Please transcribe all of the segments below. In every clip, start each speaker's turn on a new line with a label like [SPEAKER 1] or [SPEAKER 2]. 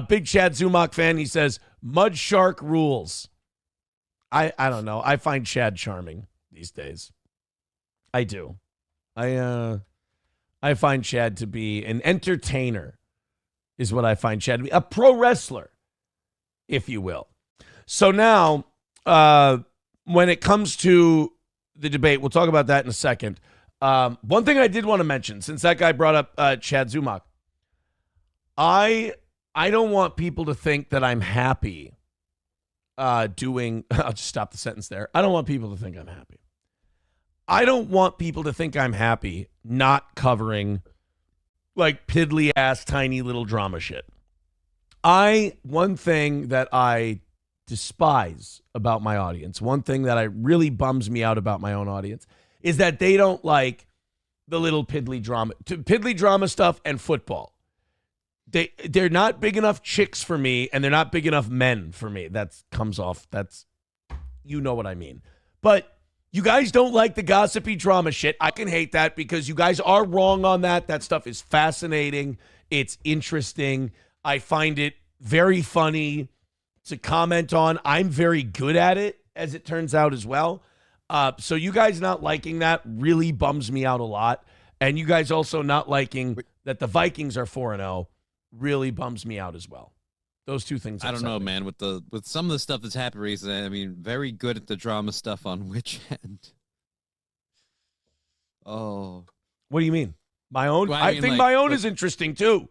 [SPEAKER 1] Big Chad Zumach fan. He says, Mud Shark rules. I don't know. I find Chad charming these days. I do. I find Chad to be an entertainer, is what I find Chad to be. A pro wrestler, if you will. So now, when it comes to the debate, we'll talk about that in a second. One thing I did want to mention, since that guy brought up Chad Zumach, I don't want people to think that I'm happy doing. I'll just stop the sentence there. I don't want people to think I'm happy. I don't want people to think I'm happy not covering like piddly ass tiny little drama shit. One thing that I despise about my audience, one thing that really bums me out about my own audience, is that they don't like the little piddly drama stuff and football. They're not big enough chicks for me, and they're not big enough men for me. That's you know what I mean. But you guys don't like the gossipy drama shit. I can hate that because you guys are wrong on that. That stuff is fascinating. It's interesting. I find it very funny to comment on. I'm very good at it, as it turns out as well. So you guys not liking that really bums me out a lot. And you guys also not liking that the Vikings are 4-0 really bums me out as well. Those two things.
[SPEAKER 2] I don't know, man. With some of the stuff that's happened recently, I mean, very good at the drama stuff on which end? Oh.
[SPEAKER 1] What do you mean? My own?
[SPEAKER 2] Well,
[SPEAKER 1] I think my own is interesting too.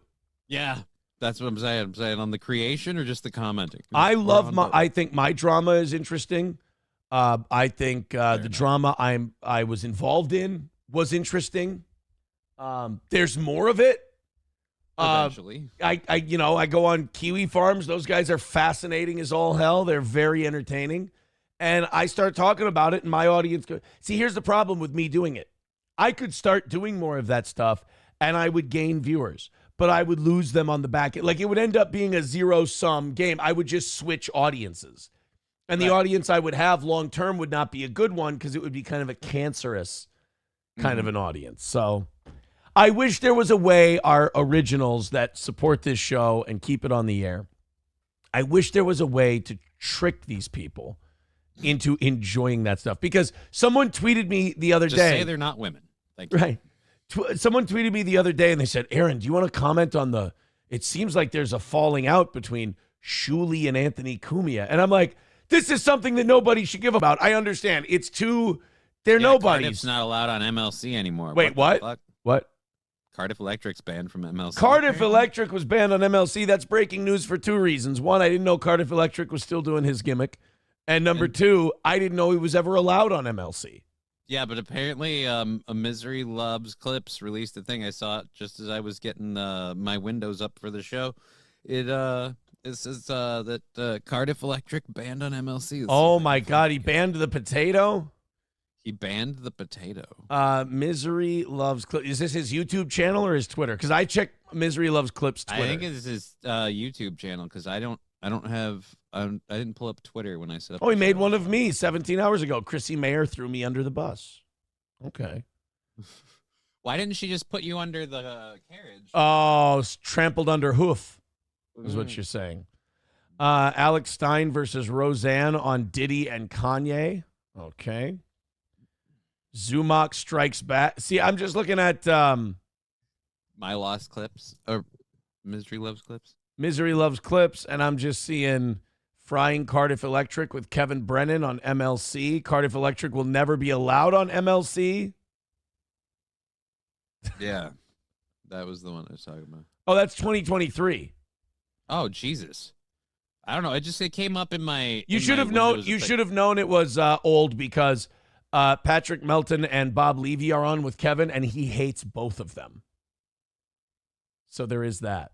[SPEAKER 2] Yeah. That's what I'm saying. I'm saying on the creation or just the commenting?
[SPEAKER 1] I think my drama is interesting. I think the drama I was involved in was interesting. There's more of it.
[SPEAKER 2] Eventually.
[SPEAKER 1] I go on Kiwi Farms. Those guys are fascinating as all hell. They're very entertaining. And I start talking about it, and my audience goes, see, here's the problem with me doing it. I could start doing more of that stuff, and I would gain viewers, but I would lose them on the back end. Like, it would end up being a zero-sum game. I would just switch audiences. And the audience I would have long-term would not be a good one because it would be kind of a cancerous kind of an audience. So I wish there was a way our originals that support this show and keep it on the air, I wish there was a way to trick these people into enjoying that stuff. Because someone tweeted me the other day.
[SPEAKER 2] Just say they're not women. Thank you.
[SPEAKER 1] Right. Someone tweeted me the other day and they said, Aaron, do you want to comment on it seems like there's a falling out between Shuli and Anthony Cumia. And I'm like, this is something that nobody should give about. I understand. They're nobodies.
[SPEAKER 2] Cardiff's not allowed on MLC anymore.
[SPEAKER 1] Wait, what? What?
[SPEAKER 2] Cardiff Electric's banned from MLC.
[SPEAKER 1] Cardiff Electric was banned on MLC. That's breaking news for two reasons. One, I didn't know Cardiff Electric was still doing his gimmick. And number two, I didn't know he was ever allowed on MLC.
[SPEAKER 2] Yeah, but apparently a Misery Loves Clips released a thing. I saw it just as I was getting my windows up for the show. It says that Cardiff Electric banned on MLC.
[SPEAKER 1] Oh, my God. He banned the potato?
[SPEAKER 2] He banned the potato.
[SPEAKER 1] Misery Loves Clips. Is this his YouTube channel or his Twitter? Because I checked Misery Loves Clips Twitter.
[SPEAKER 2] I think it's his YouTube channel because I didn't pull up Twitter when I set up.
[SPEAKER 1] Oh, he made one of me 17 hours ago. Chrissy Mayer threw me under the bus. Okay.
[SPEAKER 2] Why didn't she just put you under the carriage?
[SPEAKER 1] Oh, trampled under hoof is what you're saying. Alex Stein versus Roseanne on Diddy and Kanye. Okay. Zumach strikes back. See, I'm just looking at
[SPEAKER 2] My Lost Clips or Misery Loves Clips.
[SPEAKER 1] Misery Loves Clips, and I'm just seeing Frying Cardiff Electric with Kevin Brennan on MLC. Cardiff Electric will never be allowed on MLC.
[SPEAKER 2] Yeah, that was the one I was talking about.
[SPEAKER 1] Oh, that's 2023.
[SPEAKER 2] Oh, Jesus. I don't know. It came up in my.
[SPEAKER 1] You should have known. You should have known it was old because Patrick Melton and Bob Levy are on with Kevin, and he hates both of them. So there is that.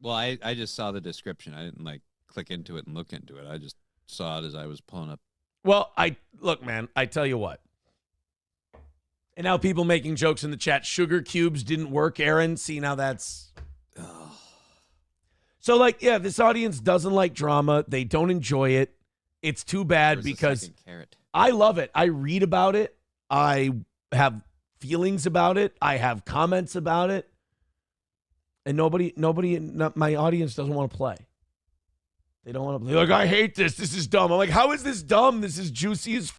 [SPEAKER 2] Well, I just saw the description. I didn't click into it and look into it. I just saw it as I was pulling up.
[SPEAKER 1] Well, look, man, I tell you what. And now people making jokes in the chat. Sugar cubes didn't work, Aaron. See, now that's. Oh. So, yeah, this audience doesn't like drama. They don't enjoy it. It's too bad because I love it. I read about it. I have feelings about it. I have comments about it. And my audience doesn't want to play. They don't want to play. They're like, I hate this. This is dumb. I'm like, how is this dumb? This is juicy as.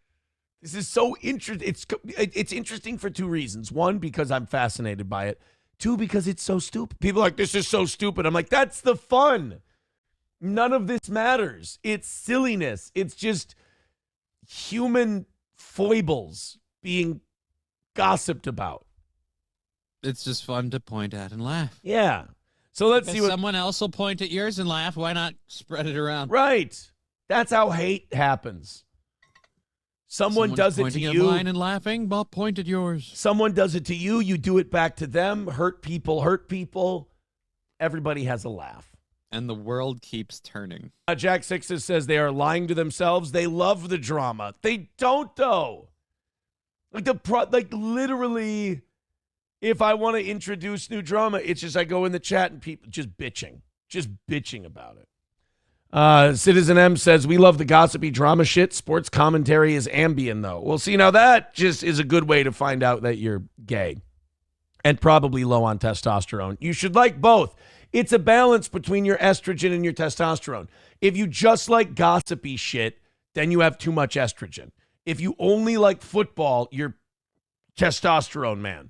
[SPEAKER 1] This is so interesting. It's interesting for two reasons. One, because I'm fascinated by it. Two, because it's so stupid. People are like, this is so stupid. I'm like, that's the fun. None of this matters. It's silliness. It's just human foibles being gossiped about.
[SPEAKER 2] It's just fun to point at and laugh.
[SPEAKER 1] Yeah. So let's see what
[SPEAKER 2] someone else will point at yours and laugh. Why not spread it around?
[SPEAKER 1] Right. That's how hate happens. Someone does it to you.
[SPEAKER 2] Pointing at mine and laughing, I'll point at yours.
[SPEAKER 1] Someone does it to you. You do it back to them. Hurt people. Everybody has a laugh.
[SPEAKER 2] And the world keeps turning.
[SPEAKER 1] Jack Sixes says they are lying to themselves. They love the drama. They don't, though. Like literally, if I want to introduce new drama, it's just I go in the chat and people just bitching about it. Citizen M says, we love the gossipy drama shit. Sports commentary is Ambien, though. Well, see, now that just is a good way to find out that you're gay and probably low on testosterone. You should like both. It's a balance between your estrogen and your testosterone. If you just like gossipy shit, then you have too much estrogen. If you only like football, you're testosterone man.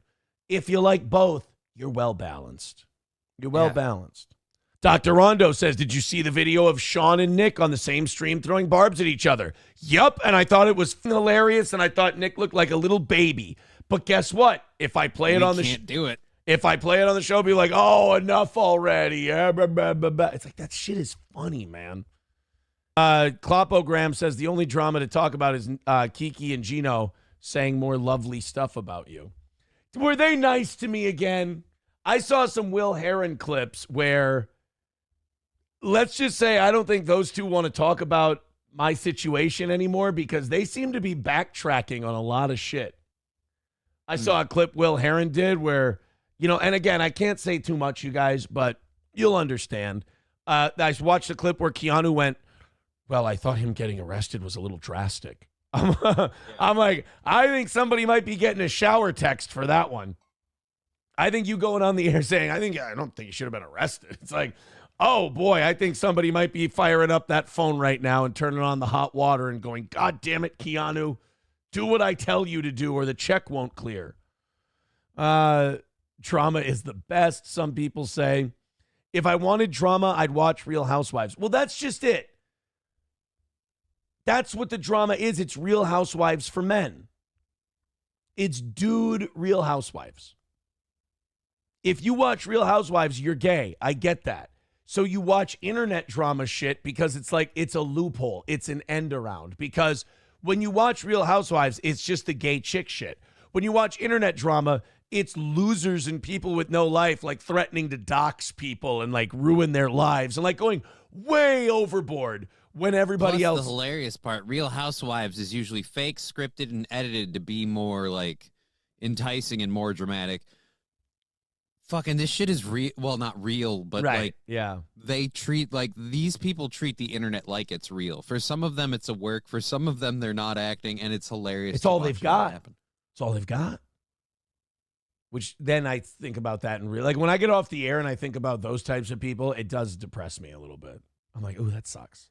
[SPEAKER 1] If you like both, you're well-balanced. You're well-balanced. Dr. Rondo says, did you see the video of Sean and Nick on the same stream throwing barbs at each other? Yup, and I thought it was hilarious, and I thought Nick looked like a little baby. But guess what? If I play it on the
[SPEAKER 2] can't do it.
[SPEAKER 1] If I play it on the show, be like, oh, enough already. Yeah, blah, blah, blah, blah. It's like, that shit is funny, man. Klopogram says the only drama to talk about is Kiki and Gino saying more lovely stuff about you. Were they nice to me again? I saw some Will Heron clips where, let's just say, I don't think those two want to talk about my situation anymore because they seem to be backtracking on a lot of shit. I saw a clip Will Heron did where, and again, I can't say too much, you guys, but you'll understand. I watched a clip where Keanu went, well, I thought him getting arrested was a little drastic. I'm like, I think somebody might be getting a shower text for that one. I think you going on the air saying, I don't think you should have been arrested. It's like, oh boy, I think somebody might be firing up that phone right now and turning on the hot water and going, God damn it, Keanu, do what I tell you to do or the check won't clear. Drama is the best, some people say. If I wanted drama, I'd watch Real Housewives. Well, that's just it. That's what the drama is. It's Real Housewives for men. It's dude Real Housewives. If you watch Real Housewives, you're gay. I get that. So you watch internet drama shit because it's like it's a loophole. It's an end around. Because when you watch Real Housewives, it's just the gay chick shit. When you watch internet drama, it's losers and people with no life like threatening to dox people and like ruin their lives and like going way overboard when everybody else.
[SPEAKER 2] The hilarious part, Real Housewives is usually fake, scripted, and edited to be more like enticing and more dramatic. Fucking this shit is real. Well, not real, but
[SPEAKER 1] right. Yeah.
[SPEAKER 2] They treat these people treat the internet like it's real. For some of them, it's a work. For some of them, they're not acting, and it's hilarious.
[SPEAKER 1] It's all they've got. It's all they've got. Which then I think about that and like when I get off the air and I think about those types of people, it does depress me a little bit. I'm like, ooh, that sucks.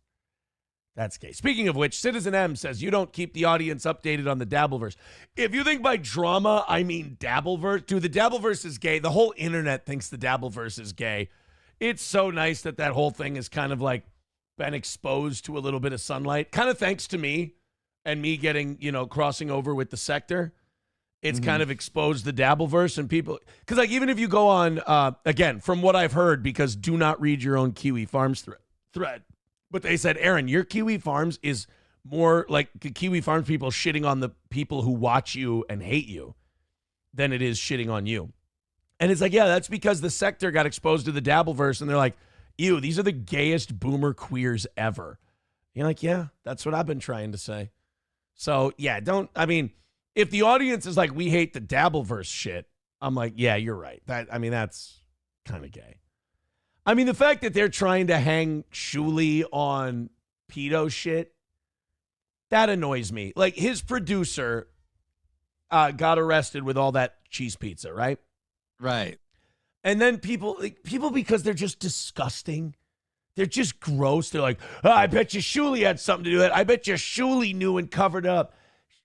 [SPEAKER 1] That's gay. Speaking of which, Citizen M says you don't keep the audience updated on the Dabbleverse. If you think by drama, I mean Dabbleverse, dude, the Dabbleverse is gay. The whole internet thinks the Dabbleverse is gay. It's so nice that whole thing has kind of like been exposed to a little bit of sunlight, kind of thanks to me and me getting, crossing over with the sector. It's kind of exposed the Dabbleverse and people, because like even if you go on, again, from what I've heard, because do not read your own Kiwi Farms thread. But they said, Aaron, your Kiwi Farms is more like the Kiwi Farms people shitting on the people who watch you and hate you than it is shitting on you. And it's like, yeah, that's because the sector got exposed to the Dabbleverse and they're like, ew, these are the gayest boomer queers ever. You're like, yeah, that's what I've been trying to say. So, yeah, if the audience is like, we hate the Dabbleverse shit, I'm like, yeah, you're right. That's kind of gay. The fact that they're trying to hang Shuli on pedo shit, that annoys me. Like, his producer got arrested with all that cheese pizza, right?
[SPEAKER 2] Right.
[SPEAKER 1] And then people because they're just disgusting. They're just gross. They're like, oh, I bet you Shuley had something to do with it. I bet you Shuley knew and covered up.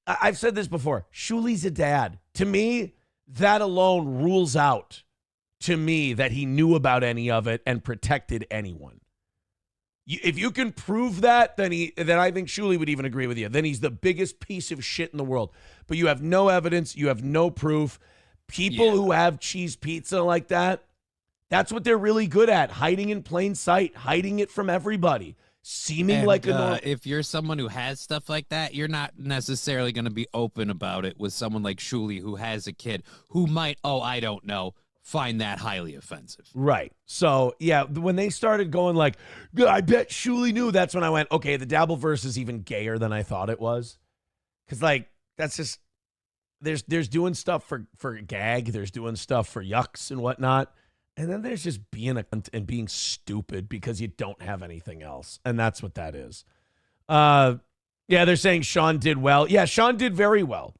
[SPEAKER 1] I've said this before. Shuley's a dad. To me, that alone rules out to me that he knew about any of it and protected anyone. If you can prove that, then I think Shuley would even agree with you. Then he's the biggest piece of shit in the world. But you have no evidence. You have no proof. People who have cheese pizza like that, that's what they're really good at. Hiding in plain sight, hiding it from everybody. Seeming like
[SPEAKER 2] if you're someone who has stuff like that, you're not necessarily going to be open about it with someone like Shuley who has a kid who might, I don't know, find that highly offensive.
[SPEAKER 1] Right. So, yeah, when they started going like, I bet Shuley knew, that's when I went, okay, the Dabbleverse is even gayer than I thought it was. Because, like, that's just, there's doing stuff for gag. There's doing stuff for yucks and whatnot. And then there's just being a cunt and being stupid because you don't have anything else. And that's what that is. Yeah, they're saying Sean did well. Yeah, Sean did very well.